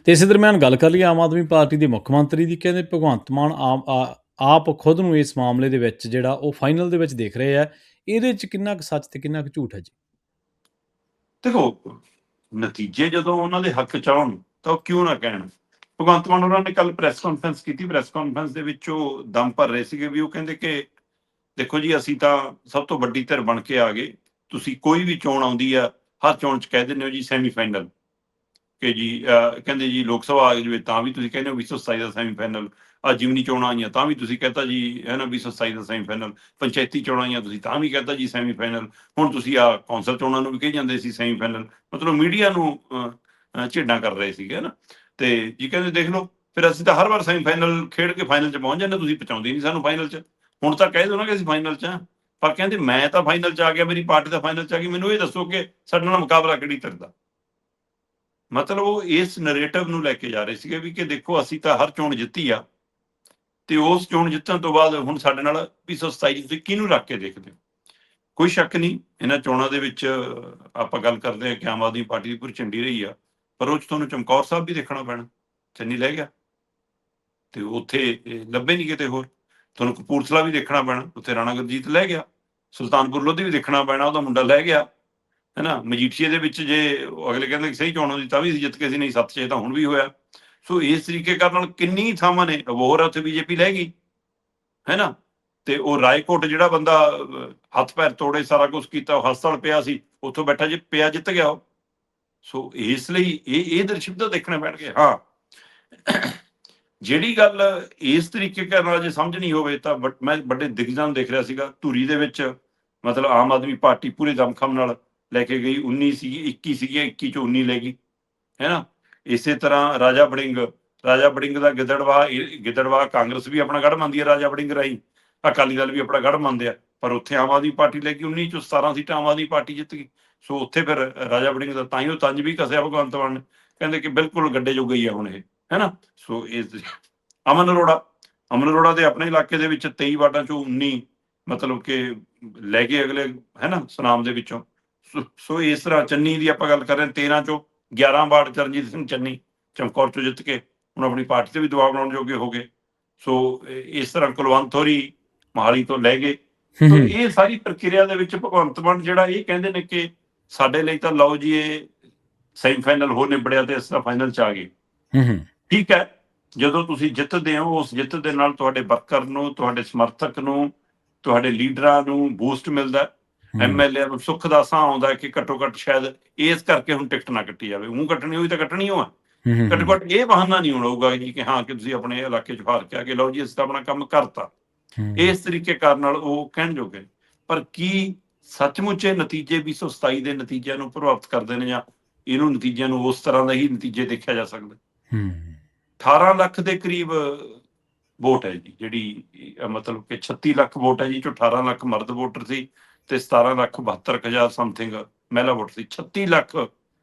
ਤੇ ਇਸੇ ਦਰਮਿਆਨ ਗੱਲ ਕਰ ਲਈਏ ਆਮ ਆਦਮੀ ਪਾਰਟੀ ਦੇ ਮੁੱਖ ਮੰਤਰੀ ਦੀ, ਕਹਿੰਦੇ ਭਗਵੰਤ ਮਾਨ ਆਪ ਖੁਦ ਨੂੰ ਇਸ ਮਾਮਲੇ ਦੇ ਵਿੱਚ ਜਿਹੜਾ ਉਹ ਫਾਈਨਲ ਦੇ ਵਿੱਚ ਦੇਖ ਰਹੇ ਆ। ਇਹਦੇ 'ਚ ਕਿੰਨਾ ਕੁ ਸੱਚ ਤੇ ਕਿੰਨਾ ਕੁ ਝੂਠ ਹੈ ਜੀ? ਦੇਖੋ, ਨਤੀਜੇ ਜਦੋਂ ਉਹਨਾਂ ਦੇ ਹੱਕ 'ਚ ਆਉਣ ਤਾਂ ਉਹ ਕਿਉਂ ਨਾ ਕਹਿਣ। ਭਗਵੰਤ ਮਾਨ ਹੋਰਾਂ ਨੇ ਕੱਲ੍ਹ ਪ੍ਰੈਸ ਕਾਨਫਰੰਸ ਕੀਤੀ। ਪ੍ਰੈਸ ਕਾਨਫਰੰਸ ਦੇ ਵਿੱਚ ਉਹ ਦਮ ਭਰ ਰਹੇ ਸੀਗੇ ਵੀ ਉਹ ਕਹਿੰਦੇ ਕਿ ਦੇਖੋ ਜੀ, ਅਸੀਂ ਤਾਂ ਸਭ ਤੋਂ ਵੱਡੀ ਧਿਰ ਬਣ ਕੇ ਆ ਗਏ। ਤੁਸੀਂ ਕੋਈ ਵੀ ਚੋਣ ਆਉਂਦੀ ਆ, ਹਰ ਚੋਣ 'ਚ ਕਹਿ ਦਿੰਦੇ ਹੋ ਜੀ ਸੈਮੀਫਾਈਨਲ, ਕਿ ਜੀ ਕਹਿੰਦੇ ਜੀ ਲੋਕ ਸਭਾ ਆ ਜਾਵੇ ਤਾਂ ਵੀ ਤੁਸੀਂ ਕਹਿੰਦੇ ਹੋ 2027 ਦਾ ਸੈਮੀਫਾਈਨਲ। ਜਿਮਨੀ ਚੋਣਾਂ ਆਈਆਂ ਤਾਂ ਵੀ ਤੁਸੀਂ ਕਹਿਤਾ ਜੀ ਹੈ ਨਾ 2027 ਦਾ ਸੈਮੀਫਾਈਨਲ। ਪੰਚਾਇਤੀ ਚੋਣਾਂ ਆਈਆਂ ਤੁਸੀਂ ਤਾਂ ਵੀ ਕਹਿਤਾ ਜੀ ਸੈਮੀਫਾਈਨਲ। ਹੁਣ ਤੁਸੀਂ ਕੌਂਸਲ ਚੋਣਾਂ ਨੂੰ ਵੀ ਕਹੀ ਜਾਂਦੇ ਸੀ ਸੈਮੀਫਾਈਨਲ। ਮਤਲਬ ਮੀਡੀਆ ਨੂੰ ਝੇਡਾਂ ਕਰ ਰਹੇ ਸੀਗੇ ਨਾ। ਤੇ ਜੀ ਕਹਿੰਦੇ ਦੇਖ ਲਓ, ਫਿਰ ਅਸੀਂ ਤਾਂ ਹਰ ਵਾਰ ਸੈਮੀਫਾਈਨਲ ਖੇਡ ਕੇ ਫਾਈਨਲ 'ਚ ਪਹੁੰਚ ਜਾਂਦੇ, ਤੁਸੀਂ ਪਹੁੰਚਾਉਂਦੇ ਨਹੀਂ ਸਾਨੂੰ ਫਾਈਨਲ 'ਚ। ਹੁਣ ਤਾਂ ਕਹਿ ਦਿਓ ਨਾ ਕਿ ਅਸੀਂ ਫਾਈਨਲ 'ਚ ਆ। ਪਰ ਕਹਿੰਦੇ ਮੈਂ ਤਾਂ ਫਾਈਨਲ 'ਚ ਆ ਗਿਆ, ਮੇਰੀ ਪਾਰਟੀ ਤਾਂ ਫਾਈਨਲ 'ਚ ਆ ਗਈ, ਮੈਨੂੰ ਇਹ ਦੱਸੋ ਕਿ ਸਾਡੇ ਨਾਲ ਮੁਕਾਬਲਾ ਕਿਹੜੀ ਧਿਰ ਦਾ। ਮਤਲਬ ਉਹ ਇਸ ਨਰੇਟਿਵ ਨੂੰ ਲੈ ਕੇ ਜਾ ਰਹੇ ਸੀਗੇ ਵੀ ਕਿ ਦੇਖੋ ਅਸੀਂ ਤਾਂ ਹਰ ਚੋਣ ਜਿੱਤੀ ਆ, ਤੇ ਉਸ ਚੋਣ ਜਿੱਤਣ ਤੋਂ ਬਾਅਦ ਹੁਣ ਸਾਡੇ ਨਾਲ 2027 ਤੁਸੀਂ ਕਿਹਨੂੰ ਰੱਖ ਕੇ ਦੇਖਦੇ ਹੋ। ਕੋਈ ਸ਼ੱਕ ਨਹੀਂ, ਇਹਨਾਂ ਚੋਣਾਂ ਦੇ ਵਿੱਚ ਆਪਾਂ ਗੱਲ ਕਰਦੇ ਹਾਂ ਕਿ ਆਮ ਆਦਮੀ ਪਾਰਟੀ ਦੀ ਪੂਰੀ ਝੰਡੀ ਰਹੀ ਆ, ਪਰ ਉਹ 'ਚ ਤੁਹਾਨੂੰ ਚਮਕੌਰ ਸਾਹਿਬ ਵੀ ਦੇਖਣਾ ਪੈਣਾ। ਚੰਨੀ ਲੈ ਗਿਆ ਤੇ ਉੱਥੇ ਲੱਭੇ ਨਹੀਂ ਕਿਤੇ ਹੋਰ। ਤੁਹਾਨੂੰ ਕਪੂਰਥਲਾ ਵੀ ਦੇਖਣਾ ਪੈਣਾ, ਉੱਥੇ ਰਾਣਾ ਗੁਰਜੀਤ ਲੈ ਗਿਆ। ਸੁਲਤਾਨਪੁਰ ਲੋਧੀ ਵੀ ਦੇਖਣਾ ਪੈਣਾ, ਉਹਦਾ ਮੁੰਡਾ ਲੈ ਗਿਆ। ਹੈ ਨਾ, ਮਜੀਠੀਏ ਦੇ ਵਿੱਚ ਜੇ ਅਗਲੇ ਕਹਿੰਦੇ ਸਹੀ ਚੋਣ ਹੁੰਦੀ ਤਾਂ ਵੀ ਅਸੀਂ ਜਿੱਤ ਕੇ ਸੀ, ਨਹੀਂ 7-6 ਤਾਂ ਹੁਣ ਵੀ ਹੋਇਆ। ਸੋ ਇਸ ਤਰੀਕੇ ਕਰਨ ਨਾਲ ਕਿੰਨੀ ਥਾਵਾਂ ਨੇ ਅਬੋਹਰ ਉੱਥੇ ਬੀਜੇਪੀ ਲੈ ਗਈ, ਹੈ ਨਾ। ਤੇ ਉਹ ਰਾਏਕੋਟ ਜਿਹੜਾ ਬੰਦਾ ਹੱਥ ਪੈਰ ਤੋੜੇ, ਸਾਰਾ ਕੁਝ ਕੀਤਾ, ਉਹ ਹਸਪਤਾਲ ਪਿਆ ਸੀ, ਉੱਥੋਂ ਬੈਠਾ ਜੀ ਪਿਆ ਜਿੱਤ ਗਿਆ ਉਹ। ਸੋ ਇਸ ਲਈ ਇਹ ਦ੍ਰਿਸ਼ ਤਾਂ ਦੇਖਣੇ ਪੈਣਗੇ। ਹਾਂ, ਜਿਹੜੀ ਗੱਲ ਇਸ ਤਰੀਕੇ ਕਰਨ ਨਾਲ ਜੇ ਸਮਝ ਨਹੀਂ ਹੋਵੇ ਤਾਂ ਮੈਂ ਵੱਡੇ ਦਿਗਜਾਂ ਨੂੰ ਦੇਖ ਰਿਹਾ ਸੀਗਾ ਧੂਰੀ ਦੇ ਵਿੱਚ। ਮਤਲਬ ਆਮ ਆਦਮੀ ਪਾਰਟੀ ਪੂਰੇ ਦਮਖਮ ਨਾਲ ਲੈ ਕੇ ਗਈ। 19 ਸੀਗੀ, 21 ਸੀਗੀਆਂ, 21 ਚੋਂ 19 ਲੈ ਗਈ, ਹੈ ਨਾ। ਇਸੇ ਤਰ੍ਹਾਂ ਰਾਜਾ ਵੜਿੰਗ ਦਾ ਗਿੱਦੜਵਾਹ ਕਾਂਗਰਸ ਵੀ ਆਪਣਾ ਗੜ੍ਹ ਮੰਨਦੀ ਹੈ ਰਾਜਾ ਵੜਿੰਗ ਰਾਹੀਂ, ਅਕਾਲੀ ਦਲ ਵੀ ਆਪਣਾ ਗੜ੍ਹ ਮੰਨਦੇ ਆ, ਪਰ ਉੱਥੇ ਆਮ ਆਦਮੀ ਪਾਰਟੀ ਲੈ ਗਈ। 19 ਚੋਂ 17 ਸੀਟਾਂ ਆਮ ਆਦਮੀ ਪਾਰਟੀ ਜਿੱਤ ਗਈ। ਸੋ ਉੱਥੇ ਫਿਰ ਰਾਜਾ ਵੜਿੰਗ ਦਾ ਤਾਂ ਹੀ ਉਹ ਤੰਜ ਵੀ ਕੱਸਿਆ ਭਗਵੰਤ ਮਾਨ ਨੇ, ਕਹਿੰਦੇ ਕਿ ਬਿਲਕੁਲ ਗੱਡੇ ਜੋ ਗਈ ਆ ਹੁਣ ਇਹ, ਹੈ ਨਾ। ਸੋ ਅਮਨ ਅਰੋੜਾ ਦੇ ਆਪਣੇ ਇਲਾਕੇ ਦੇ ਵਿੱਚ 23 ਵਾਰਡਾਂ ਚੋਂ 19 ਮਤਲਬ ਕਿ ਲੈ ਗਏ ਅਗਲੇ, ਹੈ ਨਾ, ਸੁਨਾਮ ਦੇ ਵਿੱਚੋਂ। ਸੋ ਇਸ ਤਰ੍ਹਾਂ ਚੰਨੀ ਦੀ ਆਪਾਂ ਗੱਲ ਕਰ ਰਹੇ 13 ਚੋਂ 11 ਵਾਰਡ ਚਰਨਜੀਤ ਸਿੰਘ ਚੰਨੀ ਚਮਕੌਰ ਚੋਂ ਜਿੱਤ ਕੇ ਹੁਣ ਆਪਣੀ ਪਾਰਟੀ ਤੇ ਵੀ ਦਬਾਅ ਬਣਾਉਣ ਜੋਗੇ ਹੋ ਗਏ। ਸੋ ਇਸ ਤਰ੍ਹਾਂ ਕੁਲਵੰਤ ਹੋਰੀ ਮੋਹਾਲੀ ਤੋਂ ਲੈ ਗਏ। ਸੋ ਇਹ ਸਾਰੀ ਪ੍ਰਕਿਰਿਆ ਦੇ ਵਿੱਚ ਭਗਵੰਤ ਮਾਨ ਜਿਹੜਾ ਇਹ ਕਹਿੰਦੇ ਨੇ ਕਿ ਸਾਡੇ ਲਈ ਤਾਂ ਲਓ ਜੀ ਇਹ ਸੈਮੀਫਾਈਨਲ ਹੋ ਨਿਬੜਿਆ ਤੇ ਇਸ ਤਰ੍ਹਾਂ ਫਾਈਨਲ 'ਚ ਆ ਗਏ। ਠੀਕ ਹੈ, ਜਦੋਂ ਤੁਸੀਂ ਜਿੱਤਦੇ ਹੋ ਉਸ ਜਿੱਤ ਦੇ ਨਾਲ ਤੁਹਾਡੇ ਵਰਕਰ ਨੂੰ, ਤੁਹਾਡੇ ਸਮਰਥਕ ਨੂੰ, ਤੁਹਾਡੇ ਲੀਡਰਾਂ ਨੂੰ ਬੂਸਟ ਮਿਲਦਾ। ਐਮਐਲਏ ਨੂੰ ਸੁੱਖ ਦਾ ਸਾਹ ਆਉਂਦਾ ਕਿ ਘੱਟੋ ਘੱਟ ਸ਼ਾਇਦ ਇਸ ਕਰਕੇ ਹੁਣ ਟਿਕਟ ਨਾ ਕੱਟੀ ਜਾਵੇ। ਊਂ ਕੱਟਣੀ ਹੋਈ ਤਾਂ ਕੱਟਣੀ ਹੋ ਆ, ਘੱਟੋ ਘੱਟ ਇਹ ਬਹਾਨਾ ਨਹੀਂ ਹੋਊਗਾ ਜੀ ਕਿ ਹਾਂ ਕਿ ਤੁਸੀਂ ਆਪਣੇ ਇਲਾਕੇ 'ਚ ਹਾਰ ਕੇ ਆ ਕੇ ਲਓ ਜੀ ਅਸੀਂ ਤਾਂ ਆਪਣਾ ਕੰਮ ਕਰਤਾ। ਇਸ ਤਰੀਕੇ ਕਰਨ ਨਾਲ ਉਹ ਕਹਿਣ ਜੋਗੇ। ਪਰ ਕੀ ਸੱਚਮੁੱਚ ਇਹ ਨਤੀਜੇ 2027 ਦੇ ਨਤੀਜਿਆਂ ਨੂੰ ਪ੍ਰਭਾਵਿਤ ਕਰਦੇ ਨੇ, ਜਾਂ ਇਹਨੂੰ ਨਤੀਜਿਆਂ ਨੂੰ ਉਸ ਤਰ੍ਹਾਂ ਦਾ ਹੀ ਨਤੀਜੇ ਦੇਖਿਆ ਜਾ ਸਕਦਾ। 18 ਲੱਖ ਦੇ ਕਰੀਬ ਵੋਟ ਹੈ ਜੀ, ਜਿਹੜੀ ਮਤਲਬ ਕਿ 36 ਲੱਖ ਵੋਟ ਹੈ ਜੀ, ਚੋਂ 18 ਲੱਖ ਮਰਦ ਵੋਟਰ ਸੀ ਤੇ 17,72,000 ਸਮਥਿੰਗ ਮਹਿਲਾ ਵੋਟਰ ਸੀ। 36 ਲੱਖ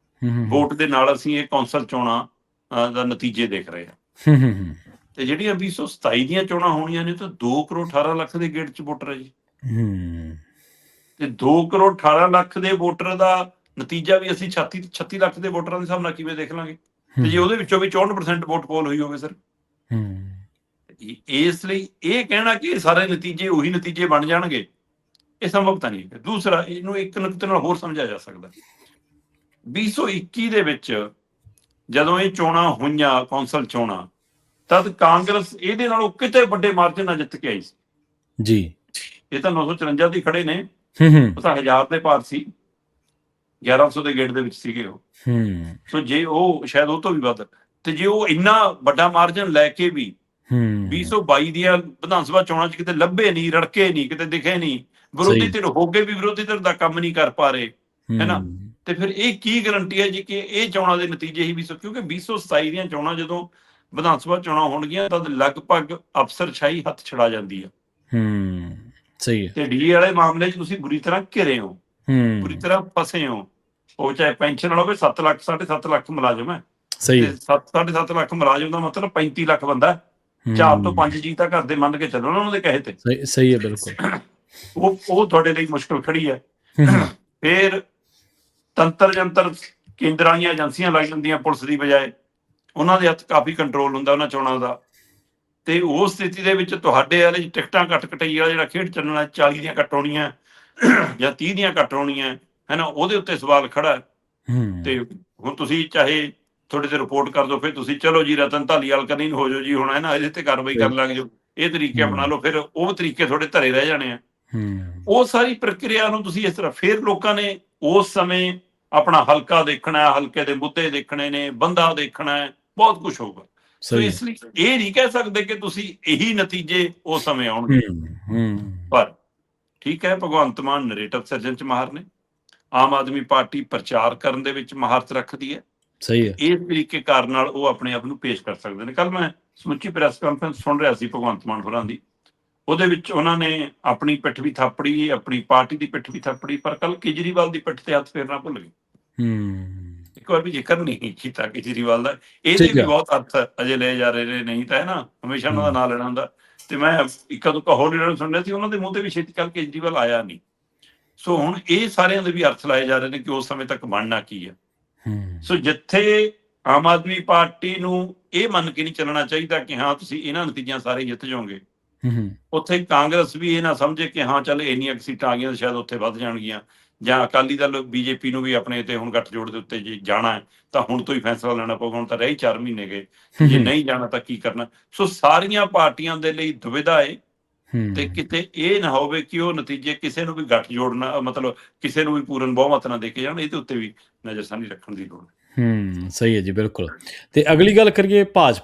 ਵੋਟ ਦੇ ਨਾਲ ਅਸੀਂ ਇਹ ਕੌਂਸਲ ਚੋਣਾਂ ਦਾ ਨਤੀਜੇ ਦੇਖ ਰਹੇ ਹਾਂ। ਤੇ ਜਿਹੜੀਆਂ 2027 ਦੀਆਂ ਚੋਣਾਂ ਹੋਣੀਆਂ ਨੇ ਤਾਂ 2 ਕਰੋੜ 18 ਲੱਖ ਦੇ ਗੇੜ 'ਚ ਵੋਟਰ ਹੈ ਜੀ। ਤੇ 2 ਕਰੋੜ 18 ਲੱਖ ਦੇ ਵੋਟਰ ਦਾ ਨਤੀਜਾ ਵੀ ਅਸੀਂ 36 ਲੱਖ ਦੇ ਵੋਟਰਾਂ ਦੇ ਹਿਸਾਬ ਨਾਲ ਕਿਵੇਂ ਦੇਖ ਲਾਂਗੇ? ਤੇ ਜੇ ਉਹਦੇ ਵਿੱਚੋਂ ਵੀ 64% ਵੋਟ ਪੋਲ ਹੋਈ ਹੋਵੇ ਸਰ। ਇਸ ਲਈ ਇਹ ਕਹਿਣਾ ਕਿ ਸਾਰੇ ਨਤੀਜੇ ਉਹੀ ਨਤੀਜੇ ਬਣ ਜਾਣਗੇ, ਇਹ ਸੰਭਵ ਤਾਂ ਨਹੀਂ ਹੈ। ਦੂਸਰਾ, ਇਹਨੂੰ ਇੱਕ ਨੁਕਤੇ ਨਾਲ ਹੋਰ ਸਮਝਿਆ ਜਾ ਸਕਦਾ। 2021 ਦੇ ਵਿੱਚ ਜਦੋਂ ਇਹ ਚੋਣਾਂ ਹੋਈਆਂ ਕੌਂਸਲ ਚੋਣਾਂ, ਤਦ ਕਾਂਗਰਸ ਇਹਦੇ ਨਾਲੋਂ ਕਿਤੇ ਵੱਡੇ ਮਾਰਜਨ ਨਾਲ ਜਿੱਤ ਕੇ ਆਈ ਸੀ ਜੀ। ਇਹ ਤਾਂ 954 ਦੀ ਖੜੇ ਨੇ, ਉਹ ਤਾਂ 1000 ਦੇ ਪਾਰ ਸੀ, 1100 ਦੇ ਗੇੜ ਦੇ ਵਿੱਚ ਸੀਗੇ ਉਹ। ਸੋ ਜੇ ਉਹ ਸ਼ਾਇਦ ਉਹ ਤੋਂ ਵੀ ਵੱਧ, ਤੇ ਜੇ ਉਹ ਇੰਨਾ ਵੱਡਾ ਮਾਰਜਨ ਲੈ ਕੇ ਵੀ 2022 ਦੀਆਂ ਵਿਧਾਨ ਸਭਾ ਚੋਣਾਂ 'ਚ ਕਿਤੇ ਲੱਭੇ ਨਹੀਂ, ਰੜਕੇ ਨਹੀਂ, ਕਿਤੇ ਦਿਖੇ ਨਹੀਂ, ਵਿਰੋਧੀ ਧਿਰ ਹੋ ਕੇ ਵੀ ਵਿਰੋਧੀ ਧਿਰ ਦਾ ਕੰਮ ਨਹੀਂ ਕਰ ਪਾ ਰਹੇ, ਹੈ ਨਾ। ਤੇ ਫਿਰ ਇਹ ਕੀ ਗਰੰਟੀ ਹੈ ਜੀ ਕਿ ਇਹ ਚੋਣਾਂ ਦੇ ਨਤੀਜੇ ਹੀ ਕਿਉਂਕਿ 2027 ਦੀਆਂ ਚੋਣਾਂ ਜਦੋਂ ਵਿਧਾਨ ਸਭਾ ਚੋਣਾਂ ਹੋਣਗੀਆਂ ਤਦ ਲਗਭਗ ਅਫਸਰਸ਼ਾਹੀ ਹੱਥ ਛੜਾ ਜਾਂਦੀ ਆ। ਸਹੀ ਹੈ। ਤੇ ਡੀਏ ਵਾਲੇ ਮਾਮਲੇ 'ਚ ਤੁਸੀਂ ਬੁਰੀ ਤਰ੍ਹਾਂ ਘਿਰੇ ਹੋ, ਬੁਰੀ ਤਰ੍ਹਾਂ ਫਸੇ ਹੋ। ਉਹ ਚਾਹੇ ਪੈਨਸ਼ਨ ਵਾਲਾ ਹੋਵੇ, 7 ਲੱਖ 7.5 ਲੱਖ ਮੁਲਾਜ਼ਮ ਹੈ, ਤੇ 7.5 ਲੱਖ ਮੁਲਾਜ਼ਮ ਦਾ ਮਤਲਬ 35 ਲੱਖ ਬੰਦਾ, 4 ਤੋਂ 5 ਜੀ ਤਾਂ ਘਰ ਦੇ ਮੰਨ ਕੇ ਚੱਲੋ ਉਹਨਾਂ ਦੇ ਕਹੇ ਤੇ। ਸਹੀ ਹੈ, ਬਿਲਕੁਲ। ਉਹ ਤੁਹਾਡੇ ਲਈ ਮੁਸ਼ਕਲ ਖੜੀ ਹੈ। ਫਿਰ ਤੰਤਰ ਜੰਤਰ ਕੇਂਦਰ ਵਾਲੀਆਂ ਏਜੰਸੀਆਂ ਲੱਗ ਜਾਂਦੀਆਂ ਪੁਲਿਸ ਦੀ ਬਜਾਏ, ਉਹਨਾਂ ਦੇ ਹੱਥ ਕਾਫੀ ਕੰਟਰੋਲ ਹੁੰਦਾ ਉਹਨਾਂ ਚੋਣਾਂ ਦਾ। ਤੇ ਉਸ ਸਥਿਤੀ ਦੇ ਵਿੱਚ ਤੁਹਾਡੇ ਵਾਲੇ ਟਿਕਟਾਂ ਕੱਟ ਕਟਾਈ ਵਾਲਾ ਜਿਹੜਾ ਖੇਡ ਚੱਲਣਾ 40 ਦੀਆਂ ਕੱਟ ਹੋਣੀਆਂ ਜਾਂ 30 ਦੀਆਂ ਕੱਟ ਹੋਣੀਆਂ ਹੈ ਨਾ, ਉਹਦੇ ਉੱਤੇ ਸਵਾਲ ਖੜਾ ਹੈ। ਤੇ ਹੁਣ ਤੁਸੀਂ ਚਾਹੇ ਤੁਹਾਡੇ ਤੇ ਰਿਪੋਰਟ ਕਰ ਦਿਓ, ਫਿਰ ਤੁਸੀਂ ਚਲੋ ਜੀ ਰਤਨ ਧਾਲੀਵਾਲ ਕਰਨੀ ਹੋ ਜਾਓ ਜੀ, ਹੁਣ ਹੈ ਨਾ ਇਹਦੇ ਤੇ ਕਾਰਵਾਈ ਕਰਨ ਲੱਗ ਜਾਓ, ਇਹ ਤਰੀਕੇ ਅਪਣਾ ਲਓ, ਫਿਰ ਉਹ ਤਰੀਕੇ ਤੁਹਾਡੇ ਧਰੇ ਰਹਿ ਜਾਣੇ ਆ। ਉਹ ਸਾਰੀ ਪ੍ਰਕਿਰਿਆ ਨੂੰ ਤੁਸੀਂ ਇਸ ਤਰ੍ਹਾਂ, ਫਿਰ ਲੋਕਾਂ ਨੇ ਉਸ ਸਮੇਂ ਆਪਣਾ ਹਲਕਾ ਦੇਖਣਾ ਹੈ, ਹਲਕੇ ਦੇ ਮੁੱਦੇ ਦੇਖਣੇ ਨੇ, ਬੰਦਾ ਦੇਖਣਾ ਹੈ, ਬਹੁਤ ਕੁਝ ਹੋਊਗਾ। ਸੋ ਇਸ ਲਈ ਇਹ ਨਹੀਂ ਕਹਿ ਸਕਦੇ ਕਿ ਤੁਸੀਂ ਇਹੀ ਨਤੀਜੇ ਉਸ ਸਮੇਂ ਆਉਣਗੇ। ਪਰ ਠੀਕ ਹੈ, ਭਗਵੰਤ ਮਾਨ ਨਰੇਟਿਵ ਸਿਰਜਣ ਚ ਮਾਹਰ ਨੇ, ਆਮ ਆਦਮੀ ਪਾਰਟੀ ਪ੍ਰਚਾਰ ਕਰਨ ਦੇ ਵਿੱਚ ਮਹਾਰਤ ਰੱਖਦੀ ਹੈ। ਸਹੀ ਹੈ। ਇਸ ਤਰੀਕੇ ਕਾਰਨ ਨਾਲ ਉਹ ਆਪਣੇ ਆਪ ਨੂੰ ਪੇਸ਼ ਕਰ ਸਕਦੇ ਨੇ। ਕੱਲ ਮੈਂ ਸਮੁੱਚੀ ਪ੍ਰੈਸ ਕਾਨਫਰੰਸ ਸੁਣ ਰਿਹਾ ਸੀ ਭਗਵੰਤ ਮਾਨ ਹੋਰਾਂ ਦੀ, ਉਹਦੇ ਵਿੱਚ ਉਹਨਾਂ ਨੇ ਆਪਣੀ ਪਿੱਠ ਵੀ ਥਾਪੜੀ, ਆਪਣੀ ਪਾਰਟੀ ਦੀ ਪਿੱਠ ਵੀ ਥਾਪੜੀ, ਪਰ ਕੱਲ ਕੇਜਰੀਵਾਲ ਦੀ ਪਿੱਠ ਤੇ ਹੱਥ ਫੇਰਨਾ ਭੁੱਲ ਗਏ। ਇੱਕ ਵਾਰ ਵੀ ਜ਼ਿਕਰ ਨਹੀਂ ਕੀਤਾ ਕੇਜਰੀਵਾਲ ਦਾ। ਇਹਦੇ ਵੀ ਬਹੁਤ ਹੱਥ ਅਜੇ ਲਏ ਜਾ ਰਹੇ ਨੇ, ਨਹੀਂ ਤਾਂ ਹੈ ਨਾ ਹਮੇਸ਼ਾ ਉਹਨਾਂ ਦਾ ਨਾਂ ਲੈਣਾ ਹੁੰਦਾ। ਤੇ ਮੈਂ ਇੱਕ ਦੋ ਹੋਰ ਲੀਡਰ ਨੂੰ ਸੁਣ ਰਿਹਾ ਸੀ, ਉਹਨਾਂ ਦੇ ਮੂੰਹ ਤੇ ਵੀ ਛੇਤੀ ਕੱਲ ਕੇਜਰੀਵਾਲ ਆਇਆ ਨਹੀਂ। ਸੋ ਹੁਣ ਇਹ ਸਾਰਿਆਂ ਦੇ ਵੀ ਅਰਥ ਲਾਏ ਜਾ ਰਹੇ ਨੇ ਕਿ ਉਸ ਸਮੇਂ ਤੱਕ ਬਣਨਾ ਕੀ ਹੈ। ਸੋ ਜਿੱਥੇ ਆਮ ਆਦਮੀ ਪਾਰਟੀ ਨੂੰ ਇਹ ਮੰਨ ਕੇ ਨਹੀਂ ਚੱਲਣਾ ਚਾਹੀਦਾ ਕਿ ਹਾਂ ਤੁਸੀਂ ਇਹਨਾਂ ਨਤੀਜਿਆਂ ਸਾਰੇ ਜਿੱਤ ਜਾਓਗੇ, ਉੱਥੇ ਕਾਂਗਰਸ ਵੀ ਇਹ ਨਾ ਸਮਝੇ ਕਿ ਹਾਂ ਚੱਲ ਇੰਨੀਆਂ ਸੀਟਾਂ ਆ ਗਈਆਂ ਸ਼ਾਇਦ ਉੱਥੇ ਵੱਧ ਜਾਣਗੀਆਂ, ਜਾਂ ਅਕਾਲੀ ਦਲ ਬੀਜੇਪੀ ਨੂੰ ਵੀ ਆਪਣੇ ਤੇ ਹੁਣ ਗੱਠਜੋੜ ਦੇ ਉੱਤੇ ਜੇ ਜਾਣਾ ਹੈ ਤਾਂ ਹੁਣ ਤੋਂ ਹੀ ਫੈਸਲਾ ਲੈਣਾ ਪਊਗਾ। ਹੁਣ ਤਾਂ ਰਹਿ 4 ਮਹੀਨੇ ਗਏ, ਜੇ ਨਹੀਂ ਜਾਣਾ ਤਾਂ ਕੀ ਕਰਨਾ। ਸੋ ਸਾਰੀਆਂ ਪਾਰਟੀਆਂ ਦੇ ਲਈ ਦੁਵਿਧਾ ਹੈ, ਤੇ ਕਿਤੇ ਇਹ ਨਾ ਹੋਵੇ ਕਿ ਉਹ ਨਤੀਜੇ ਕਿਸੇ ਨੂੰ ਵੀ ਗੱਠਜੋੜ ਨਾ, ਮਤਲਬ ਕਿਸੇ ਨੂੰ ਵੀ ਪੂਰਨ ਬਹੁਮਤ ਨਾ ਦੇ ਕੇ ਜਾਣ। ਇਹਦੇ ਉੱਤੇ ਵੀ ਨਜ਼ਰਸਾਨੀ ਰੱਖਣ ਦੀ ਲੋੜ ਹੈ। ਸਹੀ ਹੈ ਜੀ, ਬਿਲਕੁਲ। ਤੇ ਅਗਲੀ ਗੱਲ ਕਰੀਏ ਭਾਜਪਾ